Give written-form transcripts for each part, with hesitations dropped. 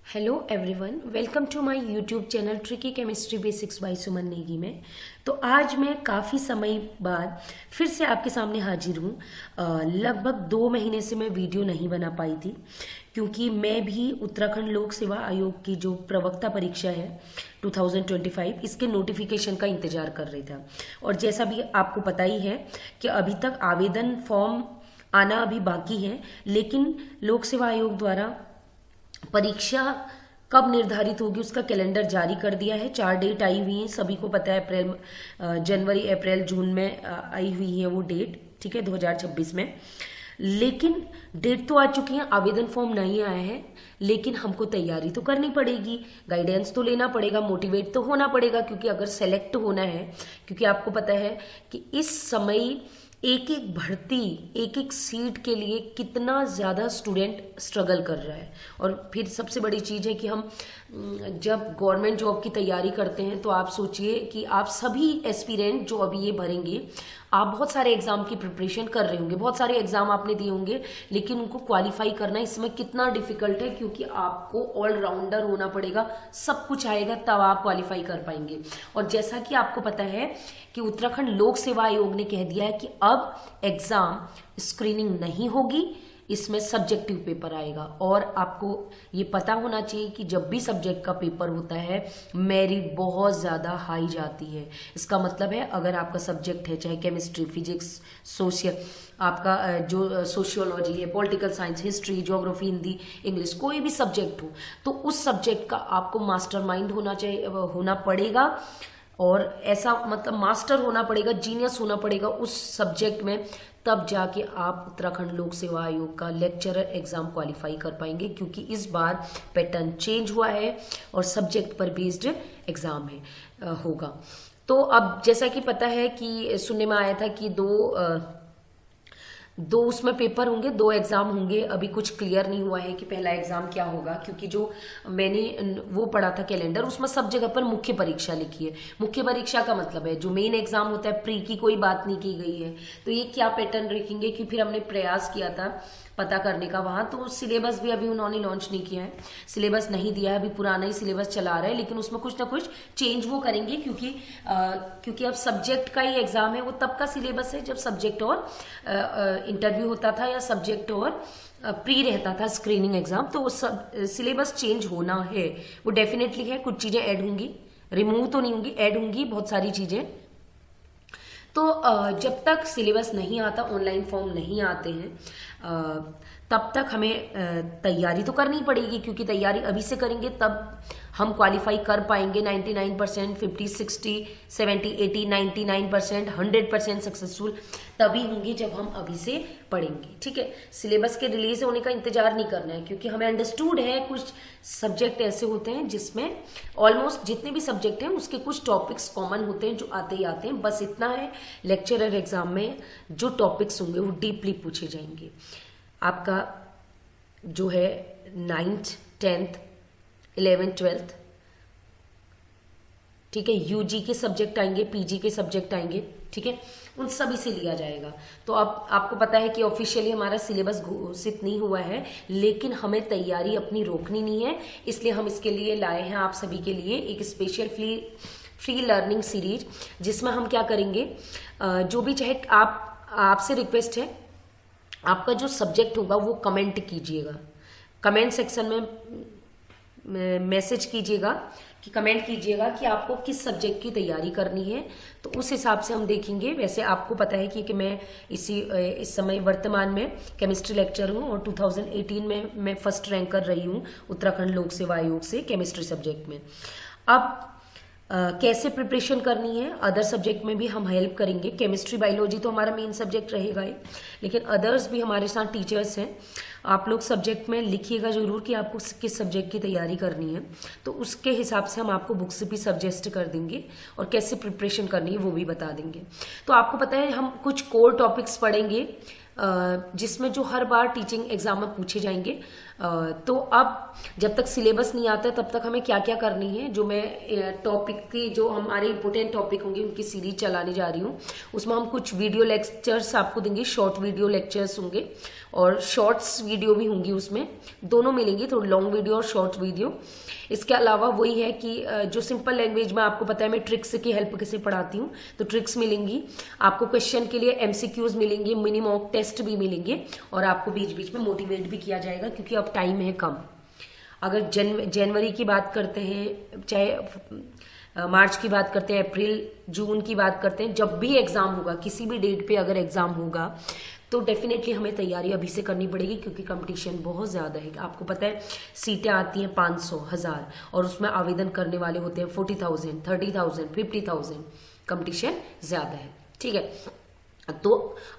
Hello everyone, welcome to my YouTube channel Tricky Chemistry Basics by Suman Negi में। तो आज मैं काफ़ी समय बाद फिर से आपके सामने हाजिर हूँ। लगभग 2 महीने से मैं वीडियो नहीं बना पाई थी क्योंकि मैं भी उत्तराखंड लोक सेवा आयोग की जो प्रवक्ता परीक्षा है 2025 इसके नोटिफिकेशन का इंतजार कर रही था। और जैसा भी आपको पता ही है कि अभी तक आवेदन फॉर्म आना अभी बाकी है, लेकिन लोक सेवा आयोग द्वारा परीक्षा कब निर्धारित होगी उसका कैलेंडर जारी कर दिया है। 4 डेट आई हुई हैं, सभी को पता है। जनवरी, अप्रैल, जून में आई हुई है वो डेट, ठीक है, 2026 में। लेकिन डेट तो आ चुकी है, आवेदन फॉर्म नहीं आया है, लेकिन हमको तैयारी तो करनी पड़ेगी, गाइडेंस तो लेना पड़ेगा, मोटिवेट तो होना पड़ेगा, क्योंकि अगर सेलेक्ट होना है, क्योंकि आपको पता है कि इस समय एक एक भर्ती, एक एक सीट के लिए कितना ज़्यादा स्टूडेंट स्ट्रगल कर रहा है। और फिर सबसे बड़ी चीज़ है कि हम जब गवर्नमेंट जॉब की तैयारी करते हैं तो आप सोचिए कि आप सभी एस्पिरेंट जो अभी ये भरेंगे, आप बहुत सारे एग्जाम की प्रिपरेशन कर रहे होंगे, बहुत सारे एग्जाम आपने दिए होंगे, लेकिन उनको क्वालिफाई करना इसमें कितना डिफिकल्ट है, क्योंकि आपको ऑलराउंडर होना पड़ेगा, सब कुछ आएगा तब आप क्वालिफाई कर पाएंगे। और जैसा कि आपको पता है कि उत्तराखंड लोक सेवा आयोग ने कह दिया है कि अब एग्जाम स्क्रीनिंग नहीं होगी, इसमें सब्जेक्टिव पेपर आएगा। और आपको ये पता होना चाहिए कि जब भी सब्जेक्ट का पेपर होता है मेरिट बहुत ज़्यादा हाई जाती है। इसका मतलब है अगर आपका सब्जेक्ट है, चाहे केमिस्ट्री, फिजिक्स, सोशल, आपका जो सोशियोलॉजी है, political science, history, geography, Hindi, English, कोई भी सब्जेक्ट हो, तो उस सब्जेक्ट का आपको मास्टरमाइंड होना चाहिए, होना पड़ेगा। और ऐसा मतलब मास्टर होना पड़ेगा, जीनियस होना पड़ेगा उस सब्जेक्ट में, तब जाके आप उत्तराखंड लोक सेवा आयोग का लेक्चरर एग्जाम क्वालिफाई कर पाएंगे, क्योंकि इस बार पैटर्न चेंज हुआ है और सब्जेक्ट पर बेस्ड एग्जाम है होगा। तो अब जैसा कि पता है कि सुनने में आया था कि दो उसमें पेपर होंगे, 2 एग्जाम होंगे। अभी कुछ क्लियर नहीं हुआ है कि पहला एग्जाम क्या होगा, क्योंकि जो मैंने वो पढ़ा था कैलेंडर, उसमें सब जगह पर मुख्य परीक्षा लिखी है। मुख्य परीक्षा का मतलब है जो मेन एग्जाम होता है, प्री की कोई बात नहीं की गई है। तो ये क्या पैटर्न रखेंगे, कि फिर हमने प्रयास किया था पता करने का वहां, तो सिलेबस भी अभी उन्होंने लॉन्च नहीं किया है, सिलेबस नहीं दिया है, अभी पुराना ही सिलेबस चला रहा है, लेकिन उसमें कुछ ना कुछ चेंज वो करेंगे, क्योंकि अब सब्जेक्ट का ही एग्जाम है। वो तब का सिलेबस है जब सब्जेक्ट और इंटरव्यू होता था, या सब्जेक्ट और प्री रहता था स्क्रीनिंग एग्जाम। तो वो सब सिलेबस चेंज होना है, वो डेफिनेटली है। कुछ चीजें ऐड होंगी, रिमूव तो नहीं होंगी, ऐड होंगी बहुत सारी चीजें। तो जब तक सिलेबस नहीं आता, ऑनलाइन फॉर्म नहीं आते हैं, तब तक हमें तैयारी तो करनी पड़ेगी, क्योंकि तैयारी अभी से करेंगे तब हम क्वालिफाई कर पाएंगे। 99%, 50, 60, 70, 80, 99%, 100% सक्सेसफुल तभी होंगे जब हम अभी से पढ़ेंगे, ठीक है। सिलेबस के रिलीज होने का इंतजार नहीं करना है, क्योंकि हमें अंडरस्टूड है कुछ सब्जेक्ट ऐसे होते हैं जिसमें ऑलमोस्ट जितने भी सब्जेक्ट हैं उसके कुछ टॉपिक्स कॉमन होते हैं जो आते ही आते हैं। बस इतना है, लेक्चरर एग्जाम में जो टॉपिक्स होंगे वो डीपली पूछे जाएंगे। आपका जो है 9th, 10th, 11th, 12th, ठीक है, यूजी के सब्जेक्ट आएंगे, पीजी के सब्जेक्ट आएंगे, ठीक है, उन सभी से लिया जाएगा। तो अब आपको पता है कि ऑफिशियली हमारा सिलेबस घोषित नहीं हुआ है, लेकिन हमें तैयारी अपनी रोकनी नहीं है, इसलिए हम इसके लिए लाए हैं आप सभी के लिए एक स्पेशल फ्री लर्निंग सीरीज, जिसमें हम क्या करेंगे, जो भी चाहे आपसे रिक्वेस्ट है, आपका जो सब्जेक्ट होगा वो कमेंट कीजिएगा, कमेंट सेक्शन में मैसेज कीजिएगा, कि कमेंट कीजिएगा कि आपको किस सब्जेक्ट की तैयारी करनी है, तो उस हिसाब से हम देखेंगे। वैसे आपको पता है कि मैं इस समय वर्तमान में केमिस्ट्री लेक्चर हूँ, और 2018 में मैं फर्स्ट रैंक कर रही हूँ उत्तराखंड लोक सेवा आयोग से केमिस्ट्री सब्जेक्ट में। अब कैसे प्रिपरेशन करनी है, अदर सब्जेक्ट में भी हम हेल्प करेंगे। केमिस्ट्री, बायोलॉजी तो हमारा मेन सब्जेक्ट रहेगा ही, लेकिन अदर्स भी हमारे साथ टीचर्स हैं। आप लोग सब्जेक्ट में लिखिएगा जरूर कि आपको किस सब्जेक्ट की तैयारी करनी है, तो उसके हिसाब से हम आपको बुक्स भी सजेस्ट कर देंगे, और कैसे प्रिपरेशन करनी है वो भी बता देंगे। तो आपको पता है हम कुछ कोर टॉपिक्स पढ़ेंगे जिसमें जो हर बार टीचिंग एग्जाम में पूछे जाएंगे। तो अब जब तक सिलेबस नहीं आता है तब तक हमें क्या क्या करनी है, जो मैं टॉपिक की जो हमारे इंपॉर्टेंट टॉपिक होंगे उनकी सीरीज चलाने जा रही हूँ। उसमें हम कुछ वीडियो लेक्चर्स आपको देंगे, शॉर्ट वीडियो लेक्चर्स होंगे और शॉर्ट्स वीडियो भी होंगी, उसमें दोनों मिलेंगी, थोड़ी लॉन्ग वीडियो और शॉर्ट वीडियो। इसके अलावा वही है कि जो सिंपल लैंग्वेज में आपको पता है मैं ट्रिक्स की हेल्प कैसे पढ़ाती हूँ, तो ट्रिक्स मिलेंगी आपको, क्वेश्चन के लिए एमसीक्यूज मिलेंगे, मिनी मॉक टेस्ट भी मिलेंगे और आपको बीच बीच में मोटिवेट भी किया जाएगा क्योंकि अब टाइम है कम। अगर जनवरी की बात करते हैं, चाहे मार्च की बात करते हैं, अप्रैल जून की बात करते हैं, जब भी एग्जाम होगा, किसी भी डेट पे अगर एग्जाम होगा तो डेफिनेटली हमें तैयारी अभी से करनी पड़ेगी क्योंकि कंपटीशन बहुत ज़्यादा है। आपको पता है सीटें आती हैं 500, 1000 और उसमें आवेदन करने वाले होते हैं 40,000, 30,000, 50,000। कंपटीशन ज़्यादा है, ठीक है। तो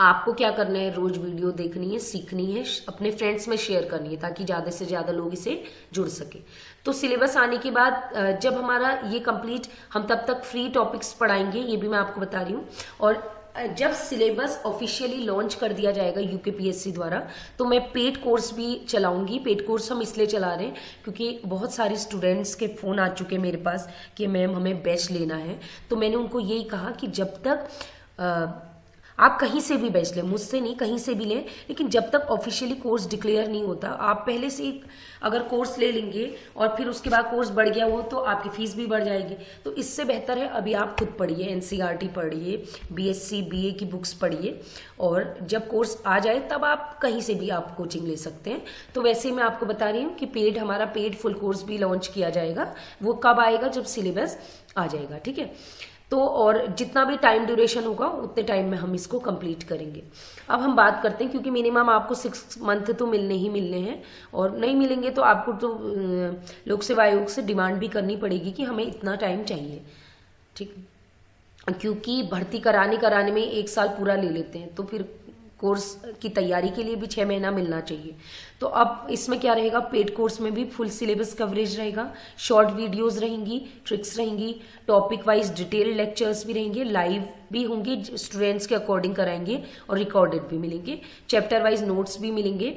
आपको क्या करना है, रोज वीडियो देखनी है, सीखनी है, अपने फ्रेंड्स में शेयर करनी है ताकि ज़्यादा से ज़्यादा लोग इसे जुड़ सके। तो सिलेबस आने के बाद जब हमारा ये कंप्लीट, हम तब तक फ्री टॉपिक्स पढ़ाएंगे, ये भी मैं आपको बता रही हूँ। और जब सिलेबस ऑफिशियली लॉन्च कर दिया जाएगा यूकेपीएससी द्वारा तो मैं पेड कोर्स भी चलाऊंगी। पेड कोर्स हम इसलिए चला रहे हैं क्योंकि बहुत सारे स्टूडेंट्स के फ़ोन आ चुके हैं मेरे पास कि मैम हमें बैच लेना है। तो मैंने उनको यही कहा कि जब तक आप कहीं से भी बैच लें, मुझसे नहीं कहीं से भी लें, लेकिन जब तक ऑफिशियली कोर्स डिक्लेयर नहीं होता, आप पहले से ही अगर कोर्स ले लेंगे और फिर उसके बाद कोर्स बढ़ गया हो तो आपकी फीस भी बढ़ जाएगी। तो इससे बेहतर है अभी आप खुद पढ़िए, एनसीईआरटी पढ़िए, बीएससी बीए की बुक्स पढ़िए और जब कोर्स आ जाए तब आप कहीं से भी आप कोचिंग ले सकते हैं। तो वैसे ही मैं आपको बता रही हूँ कि हमारा पेड फुल कोर्स भी लॉन्च किया जाएगा। वो कब आएगा, जब सिलेबस आ जाएगा, ठीक है। तो और जितना भी टाइम ड्यूरेशन होगा उतने टाइम में हम इसको कंप्लीट करेंगे। अब हम बात करते हैं, क्योंकि मिनिमम आपको 6 मंथ तो मिलने ही मिलने हैं और नहीं मिलेंगे तो आपको तो लोक सेवा आयोग से डिमांड भी करनी पड़ेगी कि हमें इतना टाइम चाहिए, ठीक, क्योंकि भर्ती कराने में 1 साल पूरा ले लेते हैं, तो फिर कोर्स की तैयारी के लिए भी 6 महीना मिलना चाहिए। तो अब इसमें क्या रहेगा, पेड कोर्स में भी फुल सिलेबस कवरेज रहेगा, शॉर्ट वीडियोस रहेंगी, ट्रिक्स रहेंगी, टॉपिक वाइज डिटेल लेक्चर्स भी रहेंगे, लाइव भी होंगे, स्टूडेंट्स के अकॉर्डिंग कराएंगे और रिकॉर्डेड भी मिलेंगे, चैप्टर वाइज नोट्स भी मिलेंगे।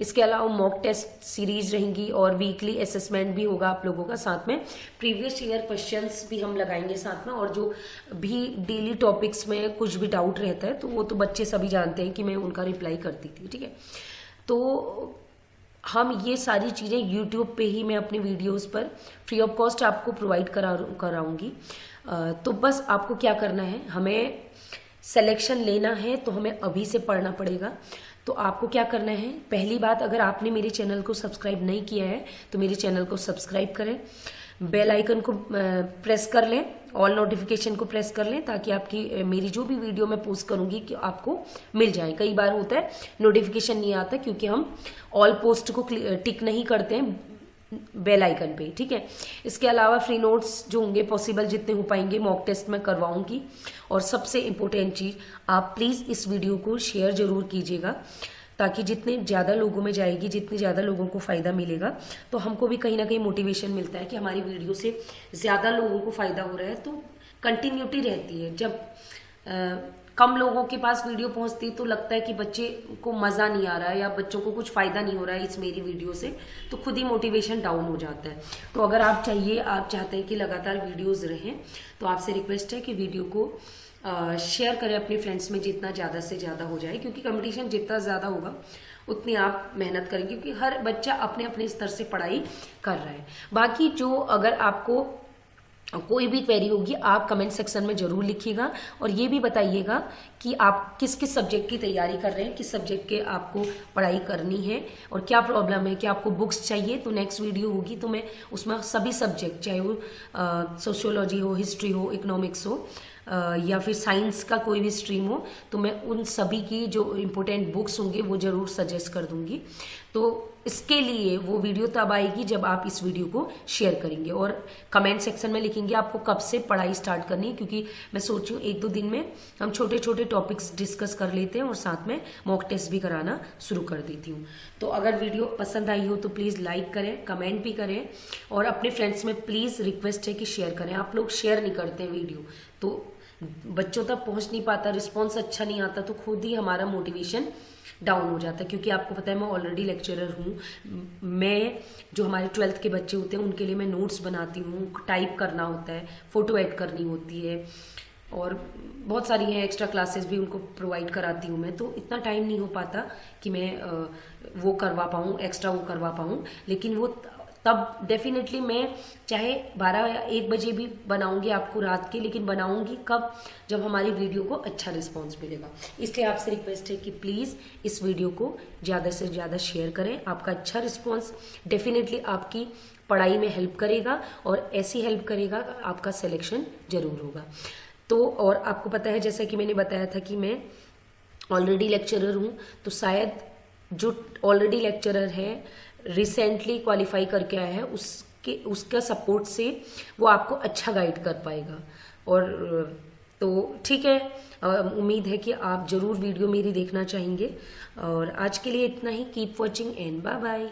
इसके अलावा मॉक टेस्ट सीरीज रहेंगी और वीकली असेसमेंट भी होगा आप लोगों का, साथ में प्रीवियस ईयर क्वेश्चंस भी हम लगाएंगे साथ में। और जो भी डेली टॉपिक्स में कुछ भी डाउट रहता है तो वो तो बच्चे सभी जानते हैं कि मैं उनका रिप्लाई करती थी, ठीक है। तो हम ये सारी चीज़ें यूट्यूब पे ही मैं अपने वीडियोस पर फ्री ऑफ कॉस्ट आपको प्रोवाइड कराऊंगी। तो बस आपको क्या करना है, हमें सिलेक्शन लेना है तो हमें अभी से पढ़ना पड़ेगा। तो आपको क्या करना है, पहली बात, अगर आपने मेरे चैनल को सब्सक्राइब नहीं किया है तो मेरे चैनल को सब्सक्राइब करें, बेल आइकन को प्रेस कर लें, ऑल नोटिफिकेशन को प्रेस कर लें ताकि आपकी मेरी जो भी वीडियो मैं पोस्ट करूंगी कि आपको मिल जाए। कई बार होता है नोटिफिकेशन नहीं आता क्योंकि हम ऑल पोस्ट को टिक नहीं करते हैं बेल आइकन पे, ठीक है। इसके अलावा फ्री नोट्स जो होंगे पॉसिबल जितने हो पाएंगे मॉक टेस्ट में करवाऊंगी। और सबसे इम्पोर्टेंट चीज़, आप प्लीज़ इस वीडियो को शेयर जरूर कीजिएगा ताकि जितने ज़्यादा लोगों में जाएगी, जितने ज़्यादा लोगों को फ़ायदा मिलेगा तो हमको भी कहीं ना कहीं मोटिवेशन मिलता है कि हमारी वीडियो से ज़्यादा लोगों को फ़ायदा हो रहा है। तो कंटिन्यूटी रहती है। जब कम लोगों के पास वीडियो पहुंचती तो लगता है कि बच्चे को मज़ा नहीं आ रहा है या बच्चों को कुछ फ़ायदा नहीं हो रहा है इस मेरी वीडियो से, तो खुद ही मोटिवेशन डाउन हो जाता है। तो अगर आप चाहते हैं कि लगातार वीडियोज़ रहें तो आपसे रिक्वेस्ट है कि वीडियो को शेयर करें अपने फ्रेंड्स में, जितना ज़्यादा से ज़्यादा हो जाए, क्योंकि कंपटीशन जितना ज़्यादा होगा उतनी आप मेहनत करेंगे क्योंकि हर बच्चा अपने अपने स्तर से पढ़ाई कर रहा है। बाकी जो अगर आपको कोई भी क्वेरी होगी आप कमेंट सेक्शन में जरूर लिखिएगा और ये भी बताइएगा कि आप किस किस सब्जेक्ट की तैयारी कर रहे हैं, किस सब्जेक्ट के आपको पढ़ाई करनी है और क्या प्रॉब्लम है, कि आपको बुक्स चाहिए। तो नेक्स्ट वीडियो होगी तो मैं उसमें सभी सब्जेक्ट, चाहे वो सोशियोलॉजी हो, हिस्ट्री हो, इकोनॉमिक्स हो या फिर साइंस का कोई भी स्ट्रीम हो, तो मैं उन सभी की जो इम्पोर्टेंट बुक्स होंगे वो जरूर सजेस्ट कर दूंगी। तो इसके लिए वो वीडियो तब आएगी जब आप इस वीडियो को शेयर करेंगे और कमेंट सेक्शन में लिखेंगे आपको कब से पढ़ाई स्टार्ट करनी है, क्योंकि मैं सोच रही हूँ 1-2 दिन में हम छोटे छोटे टॉपिक्स डिस्कस कर लेते हैं और साथ में मॉक टेस्ट भी कराना शुरू कर देती हूँ। तो अगर वीडियो पसंद आई हो तो प्लीज़ लाइक करें, कमेंट भी करें और अपने फ्रेंड्स में प्लीज़ रिक्वेस्ट है कि शेयर करें। आप लोग शेयर नहीं करते हैं वीडियो, तो बच्चों तक पहुंच नहीं पाता, रिस्पॉन्स अच्छा नहीं आता, तो खुद ही हमारा मोटिवेशन डाउन हो जाता है। क्योंकि आपको पता है मैं ऑलरेडी लेक्चरर हूँ, मैं जो हमारे 12th के बच्चे होते हैं उनके लिए मैं नोट्स बनाती हूँ, टाइप करना होता है, फोटो ऐड करनी होती है, और बहुत सारी हैं एक्स्ट्रा क्लासेस भी उनको प्रोवाइड कराती हूँ मैं। तो इतना टाइम नहीं हो पाता कि मैं वो करवा पाऊँ, एक्स्ट्रा वो करवा पाऊँ। लेकिन वो तब डेफिनेटली मैं चाहे 12 या 1 बजे भी बनाऊंगी आपको रात के, लेकिन बनाऊंगी कब, जब हमारी वीडियो को अच्छा रिस्पांस मिलेगा। इसलिए आपसे रिक्वेस्ट है कि प्लीज़ इस वीडियो को ज़्यादा से ज़्यादा शेयर करें। आपका अच्छा रिस्पांस डेफिनेटली आपकी पढ़ाई में हेल्प करेगा, और ऐसी हेल्प करेगा आपका सिलेक्शन जरूर होगा। तो और आपको पता है जैसा कि मैंने बताया था कि मैं ऑलरेडी लेक्चरर हूँ, तो शायद जो ऑलरेडी लेक्चरर है, रिसेंटली क्वालिफाई करके आया है, उसका सपोर्ट से वो आपको अच्छा गाइड कर पाएगा। और तो ठीक है, उम्मीद है कि आप ज़रूर वीडियो मेरी देखना चाहेंगे। और आज के लिए इतना ही। Keep watching and bye bye.